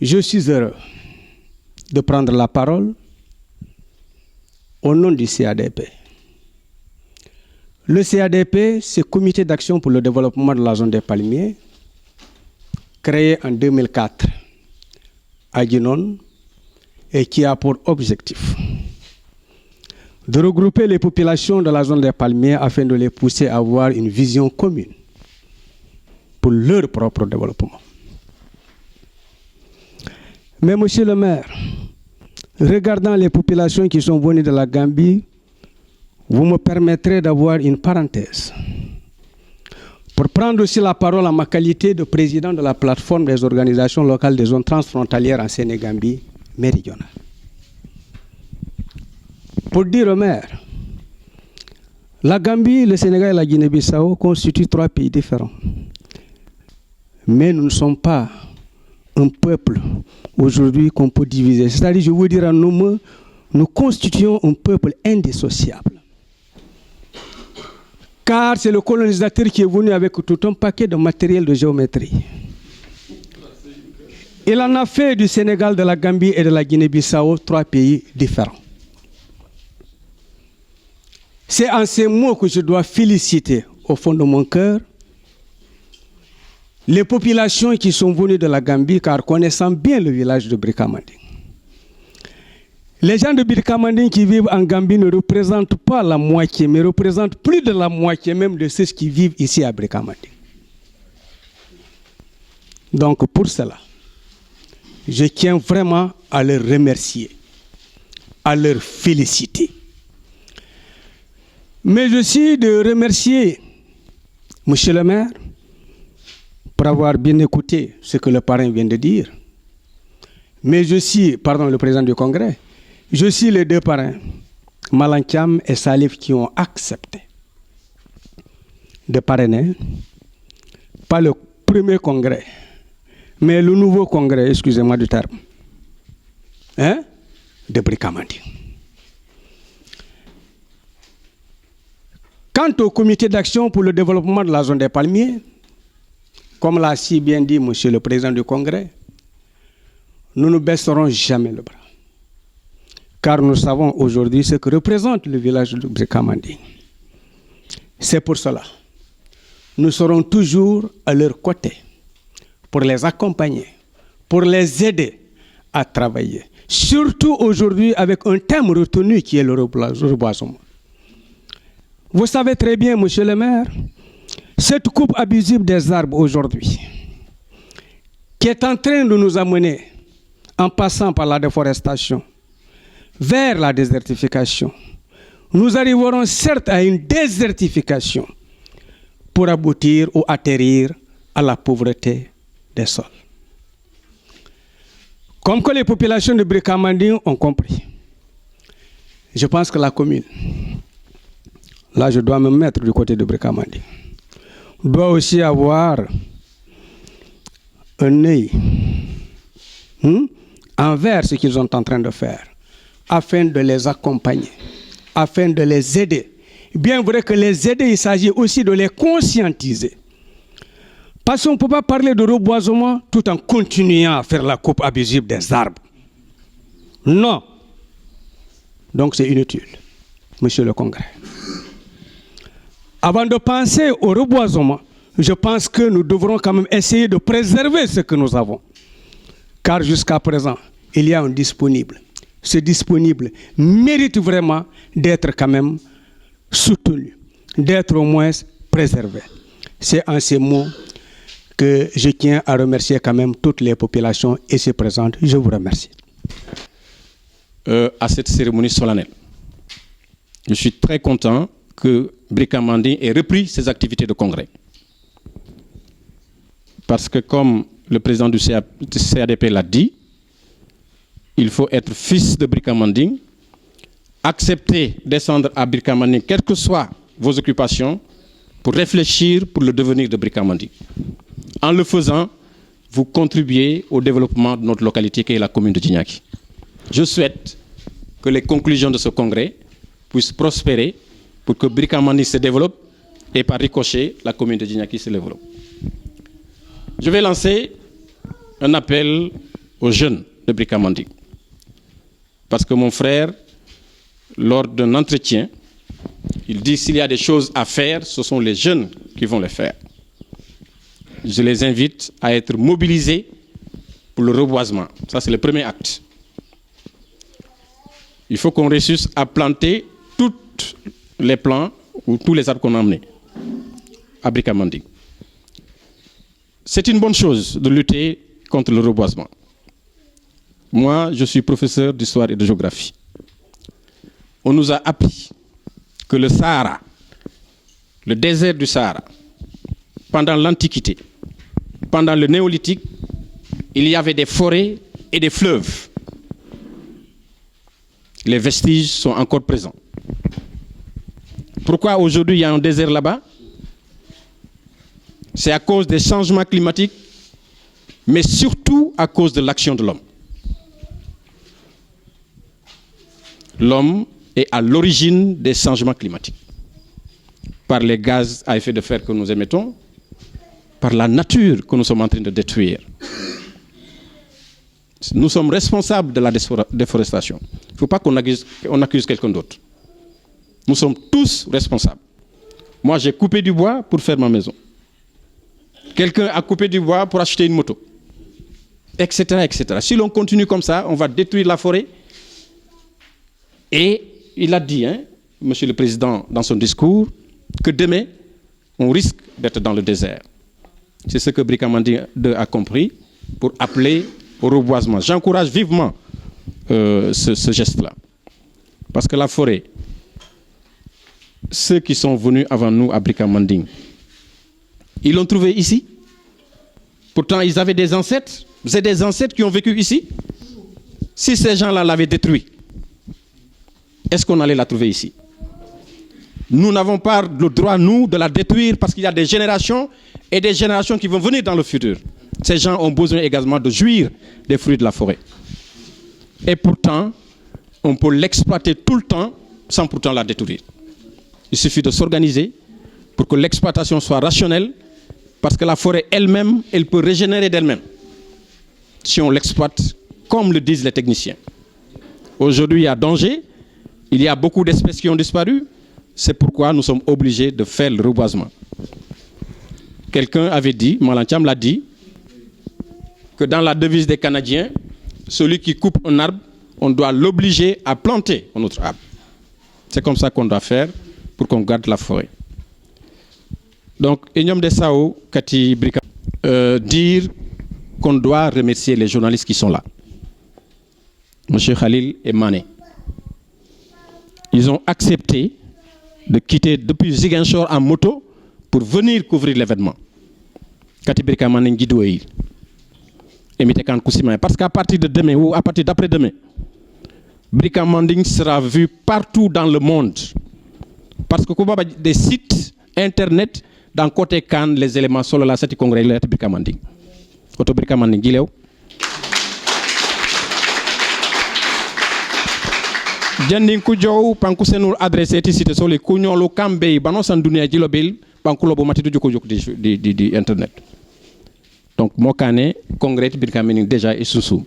Je suis heureux de prendre la parole au nom du CADP. Le CADP, c'est le Comité d'action pour le développement de la zone des palmiers, créé en 2004 à Guinon et qui a pour objectif de regrouper les populations de la zone des palmiers afin de les pousser à avoir une vision commune pour leur propre développement. Mais monsieur le maire, regardant les populations qui sont venues de la Gambie, vous me permettrez d'avoir une parenthèse pour prendre aussi la parole en ma qualité de président de la plateforme des organisations locales des zones transfrontalières en Sénégambie méridionale. Pour dire au maire, la Gambie, le Sénégal et la Guinée-Bissau constituent 3 pays différents. Mais nous ne sommes pas un peuple aujourd'hui qu'on peut diviser. C'est-à-dire, je veux dire en nos mots, nous constituons un peuple indissociable. Car c'est le colonisateur qui est venu avec tout un paquet de matériel de géométrie. Il en a fait du Sénégal, de la Gambie et de la Guinée-Bissau 3 pays différents. C'est en ces mots que je dois féliciter au fond de mon cœur les populations qui sont venues de la Gambie, car connaissant bien le village de Bricamanding. Les gens de Bricamanding qui vivent en Gambie ne représentent pas la moitié, mais représentent plus de la moitié même de ceux qui vivent ici à Bricamanding. Donc pour cela, je tiens vraiment à leur remercier, à leur féliciter. Mais aussi de remercier monsieur le maire pour avoir bien écouté ce que le parrain vient de dire. Mais je suis, le président du Congrès, je suis les 2 parrains, Malankiam et Salif, qui ont accepté de parrainer, pas le premier congrès, mais le nouveau congrès, excusez-moi du terme, de Bricamanding. Quant au comité d'action pour le développement de la zone des palmiers, comme l'a si bien dit monsieur le président du Congrès, nous ne baisserons jamais le bras. Car nous savons aujourd'hui ce que représente le village de Bricamanding. C'est pour cela, nous serons toujours à leur côté pour les accompagner, pour les aider à travailler. Surtout aujourd'hui avec un thème retenu qui est le reboisement. Vous savez très bien, monsieur le maire, cette coupe abusive des arbres aujourd'hui, qui est en train de nous amener, en passant par la déforestation, vers la désertification, nous arriverons certes à une désertification pour aboutir ou atterrir à la pauvreté des sols. Comme que les populations de Bricamanding ont compris, je pense que la commune, là je dois me mettre du côté de Bricamanding, doit aussi avoir un œil envers ce qu'ils sont en train de faire, afin de les accompagner, afin de les aider. Bien vrai que les aider, il s'agit aussi de les conscientiser. Parce qu'on ne peut pas parler de reboisement tout en continuant à faire la coupe abusive des arbres. Non. Donc c'est inutile, monsieur le Congrès. Avant de penser au reboisement, je pense que nous devrons quand même essayer de préserver ce que nous avons. Car jusqu'à présent, il y a un disponible. Ce disponible mérite vraiment d'être quand même soutenu, d'être au moins préservé. C'est en ces mots que je tiens à remercier quand même toutes les populations ici présentes. Je vous remercie. À cette cérémonie solennelle, je suis très content que Bricamanding ait repris ses activités de congrès. Parce que comme le président du CADP l'a dit, il faut être fils de Bricamanding, accepter descendre à Bricamanding, quelles que soient vos occupations, pour réfléchir pour le devenir de Bricamanding. En le faisant, vous contribuez au développement de notre localité qui est la commune de Djignaki. Je souhaite que les conclusions de ce congrès puissent prospérer pour que Bricamanding se développe et par ricochet, la commune de Djignaki se développe. Je vais lancer un appel aux jeunes de Brikamanding. Parce que mon frère, lors d'un entretien, il dit s'il y a des choses à faire, ce sont les jeunes qui vont les faire. Je les invite à être mobilisés pour le reboisement. Ça, c'est le premier acte. Il faut qu'on réussisse à planter tous les plants ou tous les arbres qu'on a emmenés à Brikamanding. C'est une bonne chose de lutter contre le reboisement. Moi, je suis professeur d'histoire et de géographie. On nous a appris que le Sahara, le désert du Sahara, pendant l'Antiquité, pendant le Néolithique, il y avait des forêts et des fleuves. Les vestiges sont encore présents. Pourquoi aujourd'hui il y a un désert là-bas? C'est à cause des changements climatiques, mais surtout à cause de l'action de l'homme. L'homme est à l'origine des changements climatiques. Par les gaz à effet de serre que nous émettons, par la nature que nous sommes en train de détruire. Nous sommes responsables de la déforestation. Il ne faut pas qu'on accuse quelqu'un d'autre. Nous sommes tous responsables. Moi, j'ai coupé du bois pour faire ma maison. Quelqu'un a coupé du bois pour acheter une moto. Etc., etc. Si l'on continue comme ça, on va détruire la forêt. Et il a dit, Monsieur le Président, dans son discours, que demain, on risque d'être dans le désert. C'est ce que Brikamanding 2 a compris pour appeler au reboisement. J'encourage vivement ce geste-là. Parce que la forêt, ceux qui sont venus avant nous à Brikamanding, ils l'ont trouvé ici. Pourtant, ils avaient des ancêtres. C'est des ancêtres qui ont vécu ici. Si ces gens-là l'avaient détruit, est-ce qu'on allait la trouver ici? Nous n'avons pas le droit, nous, de la détruire parce qu'il y a des générations et des générations qui vont venir dans le futur. Ces gens ont besoin également de jouir des fruits de la forêt. Et pourtant, on peut l'exploiter tout le temps sans pourtant la détruire. Il suffit de s'organiser pour que l'exploitation soit rationnelle parce que la forêt elle-même, elle peut régénérer d'elle-même si on l'exploite comme le disent les techniciens. Aujourd'hui, il y a danger. Il y a beaucoup d'espèces qui ont disparu. C'est pourquoi nous sommes obligés de faire le reboisement. Quelqu'un avait dit, Malancham l'a dit, que dans la devise des Canadiens, celui qui coupe un arbre, on doit l'obliger à planter un autre arbre. C'est comme ça qu'on doit faire pour qu'on garde la forêt. Donc, Enyom de Sao, Kati Brika, dire qu'on doit remercier les journalistes qui sont là. M. Khalil et Mané. Ils ont accepté de quitter depuis Ziguinchor en moto pour venir couvrir l'événement. Kati Brikamanding Guidoué. Parce qu'à partir de demain ou à partir d'après-demain, Brikamanding sera vu partout dans le monde. Parce que il y a des sites internet dans côté Cannes, les éléments sur la site congrès de Brikamanding. Auto Brikamanding Guiléo. Janding Kujo, Pankusenur adressé ici sur les Kunyolo Kambe, Banos en Dunia Gilobil, Pankulobo Matidu Joko di internet. Donc, Mokane, congrès de Brikamanding déjà est sous.